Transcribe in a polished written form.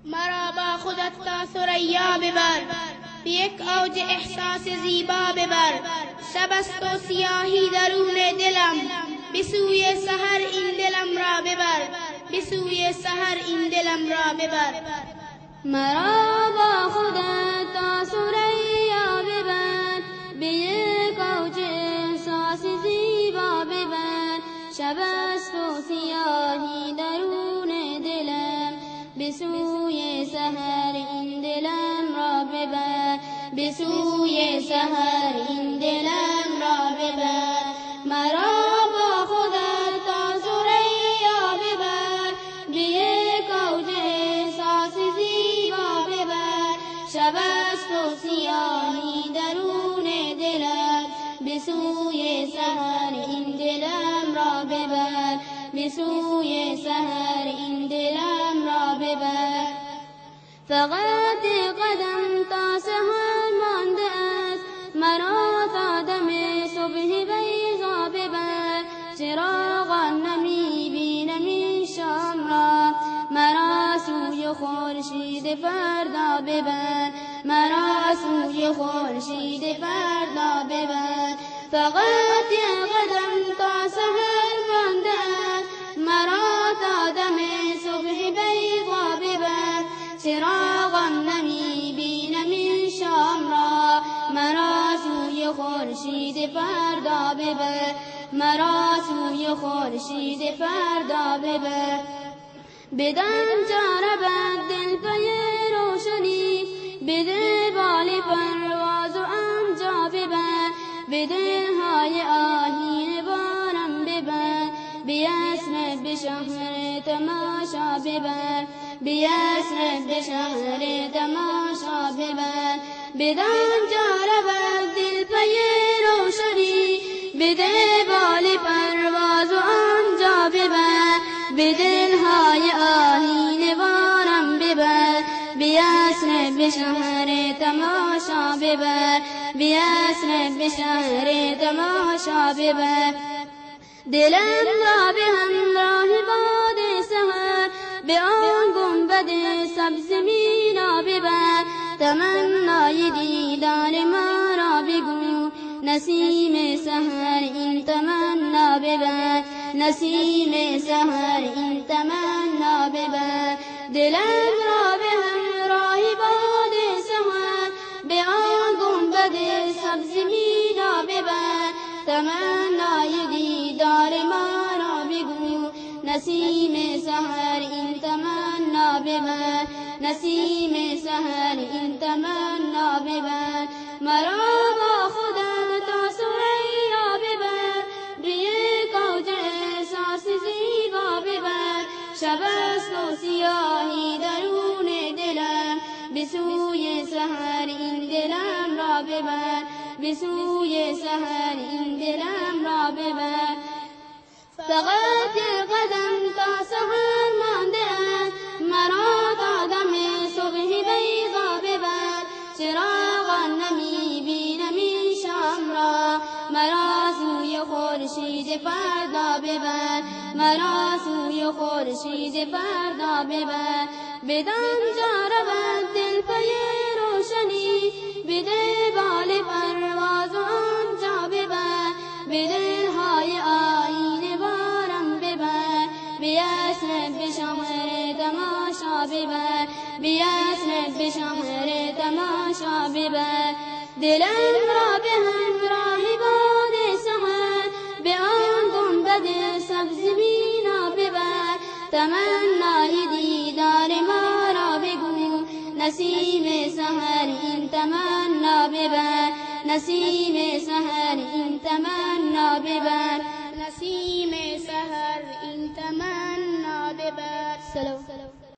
مرا با خودت تا ثریا ببر، به یک اوج احساس زیبا ببر. شب است و سیاهی درون دلم، به سوی سحر این دلم را ببر، به سوی سحر این دلم را ببر. مرا با خودت تا ثریا ببر، به یک اوج احساس زیبا ببر. شب است و سیاهی درون دلم، به سوی سحر این دلم را ببر، به سوی سحر این دلم را ببر. مرا با خودت تا ثریا ببر، به یک اوج احساس زیبا ببر. شب است و سیاهی درون دلم، به سوی سحر این دلم را ببر، به سوی سحر این دلم را ببر. فقط قدم تا سحر مانده است، مرا تا دم صبح بیضا ببر. چراغا نمی بینم این شام را، مرا سوی خورشید فردا ببر، مرا سوی خورشید فردا ببر. فقط قدم تا سحر مانده است، مرا تا دم صبح بیضا ببر. چراغا نمی بینم این شام را، مرا سوی خورشید فردا ببر، مرا سوی خورشید فردا ببر. بدان جا رود دل پی روشنی، بده بال پرواز و آنجا ببر. به دلهای آهین بارم ببر، بیاسر به شهر تماشا ببر، بیاسر به شهر تماشا ببر. بدان جا رود دل پی روشنی، بده بال پرواز و آنجا ببر. به دلهای آهین بارم ببر، بیاسر به شهر تماشا ببر، بیاسر به شهر تماشا ببر. دلم را به همراه باد سحر، به آن گنبد سبز مینا ببر. تمنای دیدار ما را بگو، نسیم سحر این تمنا ببر، نسیم سحر این تمنا ببر. دلم را به همراه باد سحر، به آن گنبد سبز مینا ببر. تمنای دیدار ما را بگو، نسیم سحر این تمنا ببر، نسیم سحر این تمنا ببر. مرا با خودت تا ثریا ببر، به یک اوج احساس زیبا ببر. شب است و سیاهی درون دلم، به سوی سحر این دلم را ببر، به سوی سحر این دلم را ببر. فقط قدم تا سحر مانده است، مرا تا دم صبح بیضا ببر. چراغا نمی بینم این شام را، مرا سوی خورشید فردا ببر، مرا سوی خورشید فردا ببر. بدان جا رود دل پی روشنی، بده بال پرواز و آنجا ببر. به دلهای آیینه بارم ببر، بیاسر به شهر تماشا ببر، بیاسر به شهر تماشا ببر. دلم را به همراه باد سحر، به آن گنبد سبز مینا ببر. تمنای دیدار ما را بگو، نسیم سحر این تمنا ببر، نسیم سحر این تمنا ببر، نسیم سحر این تمنا ببر. سلام.